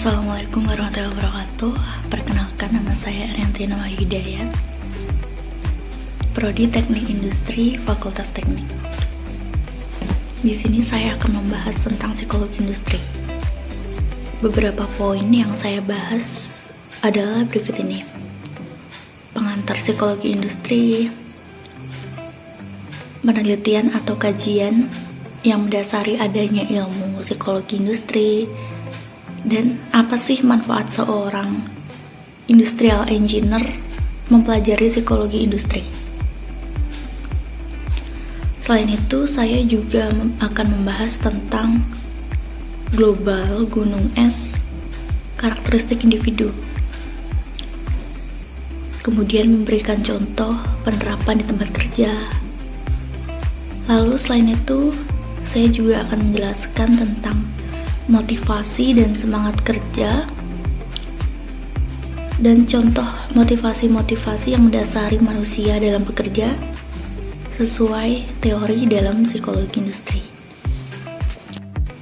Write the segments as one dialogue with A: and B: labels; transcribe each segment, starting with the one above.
A: Assalamualaikum warahmatullahi wabarakatuh. Perkenalkan, nama saya Ariantina Hidayat, Prodi Teknik Industri, Fakultas Teknik. Di sini saya akan membahas tentang psikologi industri. Beberapa poin yang saya bahas adalah berikut ini: pengantar psikologi industri, penelitian atau kajian yang mendasari adanya ilmu psikologi industri, dan apa sih manfaat seorang industrial engineer mempelajari psikologi industri. Selain itu, saya juga akan membahas tentang global gunung es, karakteristik individu, kemudian memberikan contoh penerapan di tempat kerja. Lalu selain itu, saya juga akan menjelaskan tentang motivasi dan semangat kerja, dan contoh motivasi-motivasi yang mendasari manusia dalam bekerja sesuai teori dalam psikologi industri.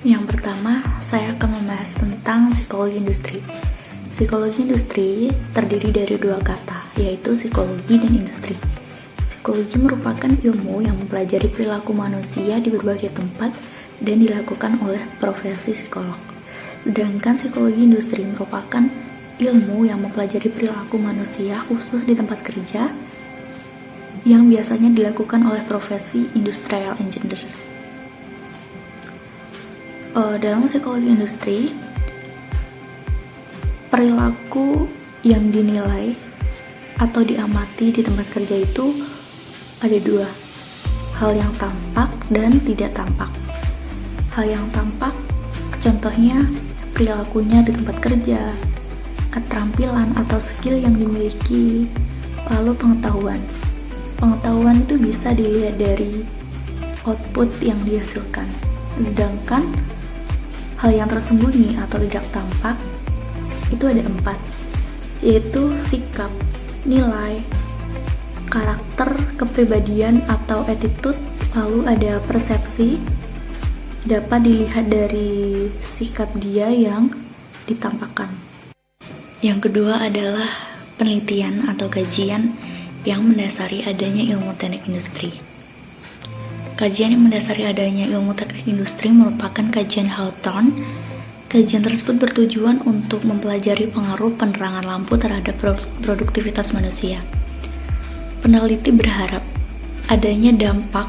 A: Yang pertama, saya akan membahas tentang psikologi industri. Psikologi industri terdiri dari dua kata, yaitu psikologi dan industri. Psikologi merupakan ilmu yang mempelajari perilaku manusia di berbagai tempat dan dilakukan oleh profesi psikolog. Sedangkan psikologi industri merupakan ilmu yang mempelajari perilaku manusia khusus di tempat kerja yang biasanya dilakukan oleh profesi industrial engineer. Dalam psikologi industri, perilaku yang dinilai atau diamati di tempat kerja itu ada dua, hal yang tampak dan tidak tampak. Hal yang tampak, contohnya perilakunya di tempat kerja, keterampilan atau skill yang dimiliki, lalu pengetahuan. Pengetahuan itu bisa dilihat dari output yang dihasilkan. Sedangkan hal yang tersembunyi atau tidak tampak itu ada 4, yaitu sikap, nilai, karakter, kepribadian atau attitude, lalu ada persepsi, dapat dilihat dari sikap dia yang ditampakkan. Yang kedua adalah penelitian atau kajian yang mendasari adanya ilmu teknik industri. Kajian yang mendasari adanya ilmu teknik industri merupakan kajian Hawthorne. Kajian tersebut bertujuan untuk mempelajari pengaruh penerangan lampu terhadap produktivitas manusia. Peneliti berharap adanya dampak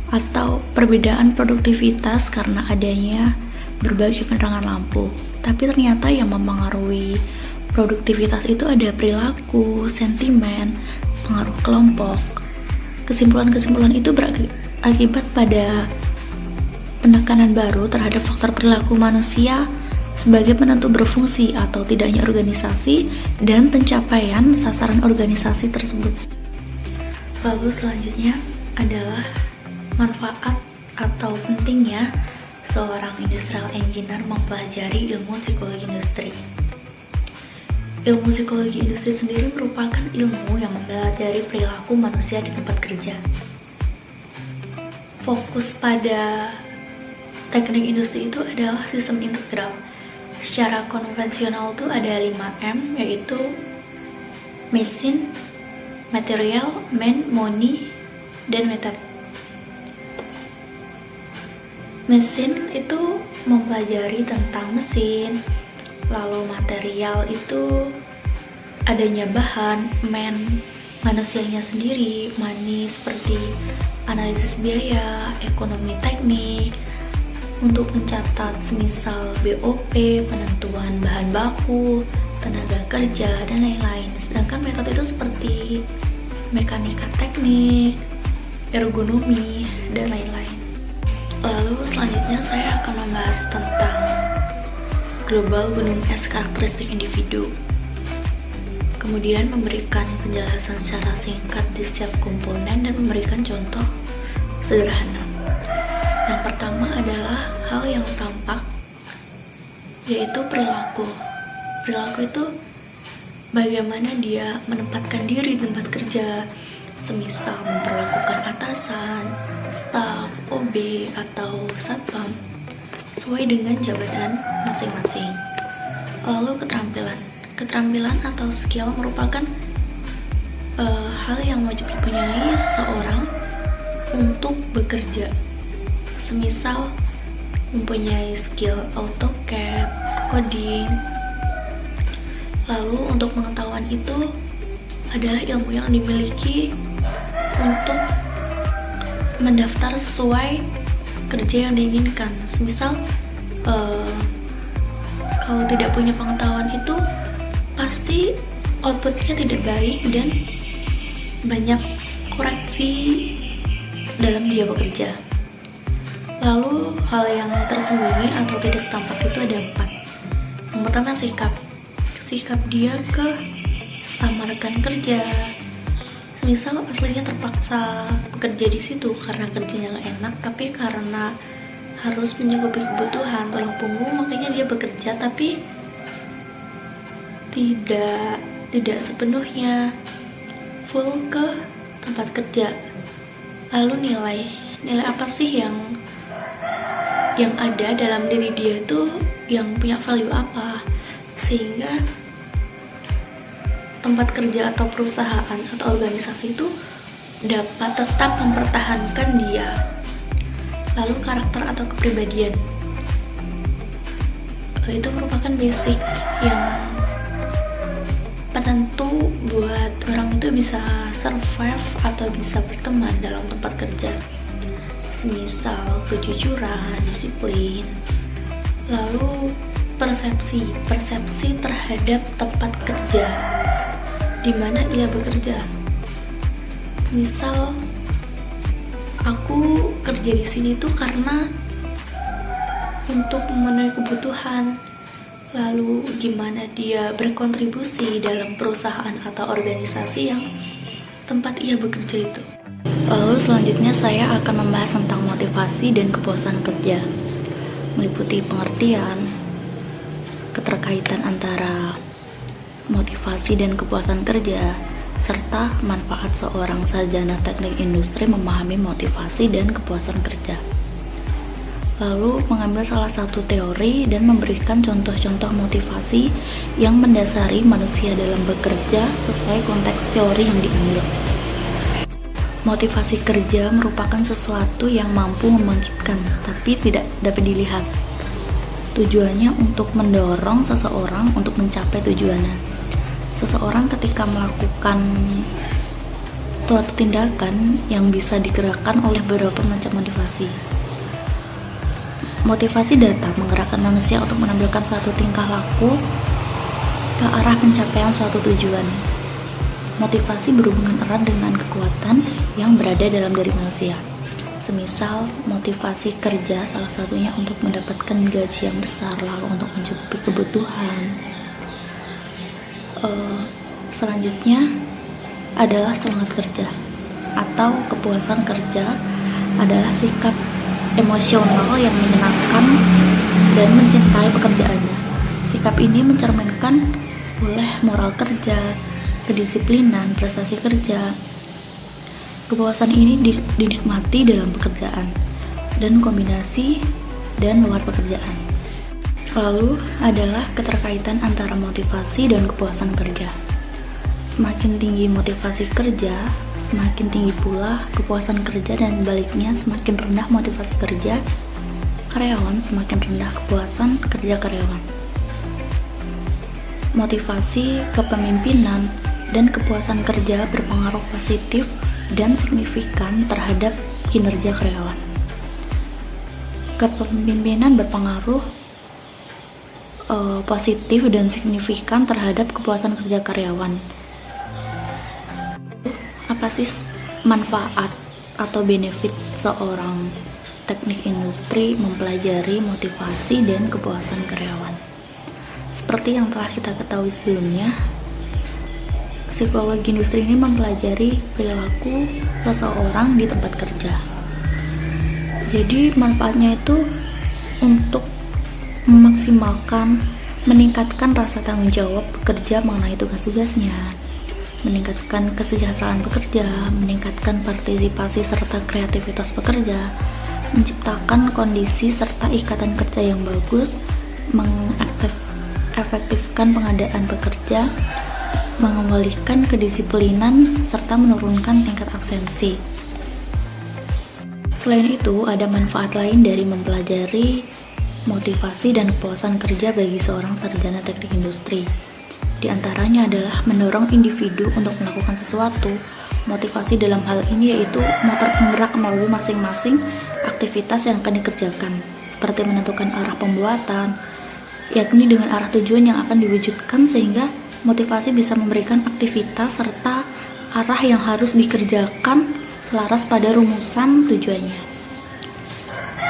A: atau perbedaan produktivitas karena adanya berbagai penerangan lampu. Tapi ternyata yang mempengaruhi produktivitas itu ada perilaku, sentimen, pengaruh kelompok. Kesimpulan-kesimpulan itu berakibat pada penekanan baru terhadap faktor perilaku manusia sebagai penentu berfungsi atau tidaknya organisasi dan pencapaian sasaran organisasi tersebut. Lalu selanjutnya adalah manfaat atau pentingnya seorang industrial engineer mempelajari ilmu psikologi industri. Ilmu psikologi industri sendiri merupakan ilmu yang mempelajari perilaku manusia di tempat kerja. Fokus pada teknik industri itu adalah sistem integral. Secara konvensional itu ada 5M, yaitu machine, material, man, money, dan method. Mesin itu mempelajari tentang mesin, lalu material itu adanya bahan, man, manusianya sendiri, money seperti analisis biaya, ekonomi teknik, untuk mencatat semisal BOP, penentuan bahan baku, tenaga kerja, dan lain-lain. Sedangkan metode itu seperti mekanika teknik, ergonomi, dan lain-lain. Lalu selanjutnya saya akan membahas tentang global gunung es, karakteristik individu. Kemudian memberikan penjelasan secara singkat di setiap komponen dan memberikan contoh sederhana. Yang pertama adalah hal yang tampak, yaitu perilaku. Perilaku itu bagaimana dia menempatkan diri di tempat kerja, semisal memperlakukan atasan, staf, OB, atau satpam sesuai dengan jabatan masing-masing. Lalu keterampilan atau skill merupakan hal yang wajib dipunyai seseorang untuk bekerja. Semisal mempunyai skill AutoCAD, coding. Lalu untuk pengetahuan itu adalah ilmu yang dimiliki untuk mendaftar sesuai kerja yang diinginkan. Semisal kalau tidak punya pengetahuan itu pasti outputnya tidak baik dan banyak koreksi dalam dia bekerja. Lalu hal yang tersembunyi atau tidak tampak itu ada 4. Yang pertama sikap dia ke sesama rekan kerja. Misal aslinya terpaksa bekerja di situ karena kerjanya gak enak, tapi karena harus mencukupi kebutuhan tulang punggung, makanya dia bekerja, tapi tidak sepenuhnya full ke tempat kerja. Lalu nilai apa sih yang ada dalam diri dia itu, yang punya value apa, sehingga tempat kerja atau perusahaan atau organisasi itu dapat tetap mempertahankan dia. Lalu karakter atau kepribadian itu merupakan basic yang penentu buat orang itu bisa survive atau bisa berteman dalam tempat kerja. Semisal kejujuran, disiplin. Lalu persepsi terhadap tempat kerja di mana ia bekerja. Semisal aku kerja di sini tuh karena untuk memenuhi kebutuhan. Lalu gimana dia berkontribusi dalam perusahaan atau organisasi yang tempat ia bekerja itu. Lalu selanjutnya saya akan membahas tentang motivasi dan kepuasan kerja, meliputi pengertian, keterkaitan antara motivasi dan kepuasan kerja, serta manfaat seorang sarjana teknik industri memahami motivasi dan kepuasan kerja. Lalu mengambil salah satu teori dan memberikan contoh-contoh motivasi yang mendasari manusia dalam bekerja sesuai konteks teori yang diambil. Motivasi kerja merupakan sesuatu yang mampu membangkitkan, tapi tidak dapat dilihat. Tujuannya untuk mendorong seseorang untuk mencapai tujuannya. Seseorang ketika melakukan suatu tindakan yang bisa digerakkan oleh beberapa macam motivasi. Motivasi datang menggerakkan manusia untuk menampilkan suatu tingkah laku ke arah pencapaian suatu tujuan. Motivasi berhubungan erat dengan kekuatan yang berada dalam diri manusia. Semisal motivasi kerja salah satunya untuk mendapatkan gaji yang besar, lalu untuk mencukupi kebutuhan. Selanjutnya adalah semangat kerja atau kepuasan kerja adalah sikap emosional yang menyenangkan dan mencintai pekerjaannya. Sikap ini mencerminkan oleh moral kerja, kedisiplinan, prestasi kerja. Kepuasan ini dinikmati dalam pekerjaan dan kombinasi dan luar pekerjaan. Lalu adalah keterkaitan antara motivasi dan kepuasan kerja. Semakin tinggi motivasi kerja, semakin tinggi pula kepuasan kerja, dan baliknya semakin rendah motivasi kerja karyawan, semakin rendah kepuasan kerja karyawan. Motivasi kepemimpinan dan kepuasan kerja berpengaruh positif dan signifikan terhadap kinerja karyawan. Kepemimpinan berpengaruh positif dan signifikan terhadap kepuasan kerja karyawan. Apa sih manfaat atau benefit seorang teknik industri mempelajari motivasi dan kepuasan karyawan? Seperti yang telah kita ketahui sebelumnya, psikologi industri ini mempelajari perilaku seseorang di tempat kerja. Jadi manfaatnya itu untuk memaksimalkan, meningkatkan rasa tanggung jawab pekerja mengenai tugas-tugasnya, meningkatkan kesejahteraan pekerja, meningkatkan partisipasi serta kreativitas pekerja, menciptakan kondisi serta ikatan kerja yang bagus, mengefektifkan pengadaan pekerja, mengembalikan kedisiplinan, serta menurunkan tingkat absensi. Selain itu, ada manfaat lain dari mempelajari motivasi dan kepuasan kerja bagi seorang sarjana teknik industri. Di antaranya adalah mendorong individu untuk melakukan sesuatu. Motivasi dalam hal ini yaitu motor penggerak melalui masing-masing aktivitas yang akan dikerjakan, seperti menentukan arah pembuatan, yakni dengan arah tujuan yang akan diwujudkan, sehingga motivasi bisa memberikan aktivitas serta arah yang harus dikerjakan selaras pada rumusan tujuannya.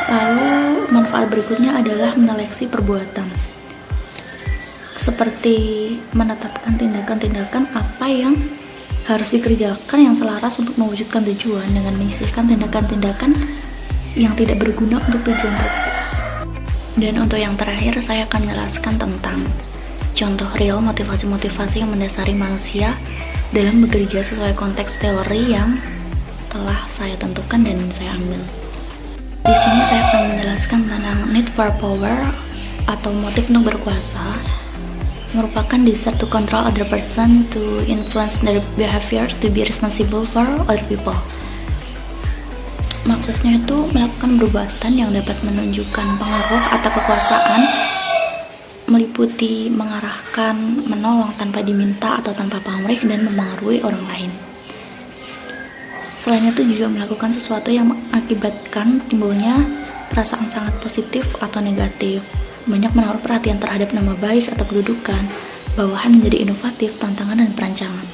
A: Lalu manfaat berikutnya adalah menyeleksi perbuatan, seperti menetapkan tindakan-tindakan apa yang harus dikerjakan yang selaras untuk mewujudkan tujuan dengan menyisihkan tindakan-tindakan yang tidak berguna untuk tujuan tersebut. Dan untuk yang terakhir, saya akan menjelaskan tentang contoh real motivasi-motivasi yang mendasari manusia dalam bekerja sesuai konteks teori yang telah saya tentukan dan saya ambil. Di sini saya akan menjelaskan tentang need for power atau motif untuk berkuasa, merupakan desire to control other person, to influence their behavior, to be responsible for other people. Maksudnya itu melakukan perbuatan yang dapat menunjukkan pengaruh atau kekuasaan, meliputi mengarahkan, menolong tanpa diminta atau tanpa pamrih, dan memengaruhi orang lain. Selain itu juga melakukan sesuatu yang mengakibatkan timbulnya perasaan sangat positif atau negatif, banyak menaruh perhatian terhadap nama baik atau kedudukan, bawahan menjadi inovatif, tantangan, dan perancangan.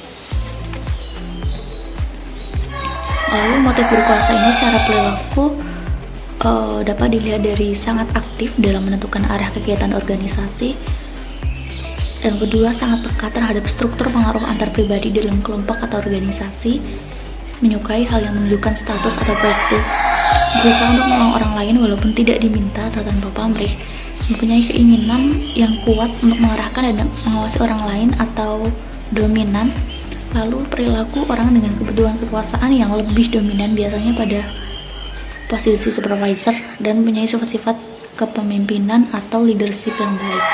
A: Lalu motif berkuasa ini secara perilaku dapat dilihat dari sangat aktif dalam menentukan arah kegiatan organisasi. Yang kedua, sangat peka terhadap struktur pengaruh antar pribadi dalam kelompok atau organisasi, menyukai hal yang menunjukkan status atau prestis, berusaha untuk menolong orang lain walaupun tidak diminta atau tanpa pamrih, mempunyai keinginan yang kuat untuk mengarahkan dan mengawasi orang lain atau dominan. Lalu perilaku orang dengan kebutuhan kekuasaan yang lebih dominan, biasanya pada posisi supervisor, dan mempunyai sifat-sifat kepemimpinan atau leadership yang baik.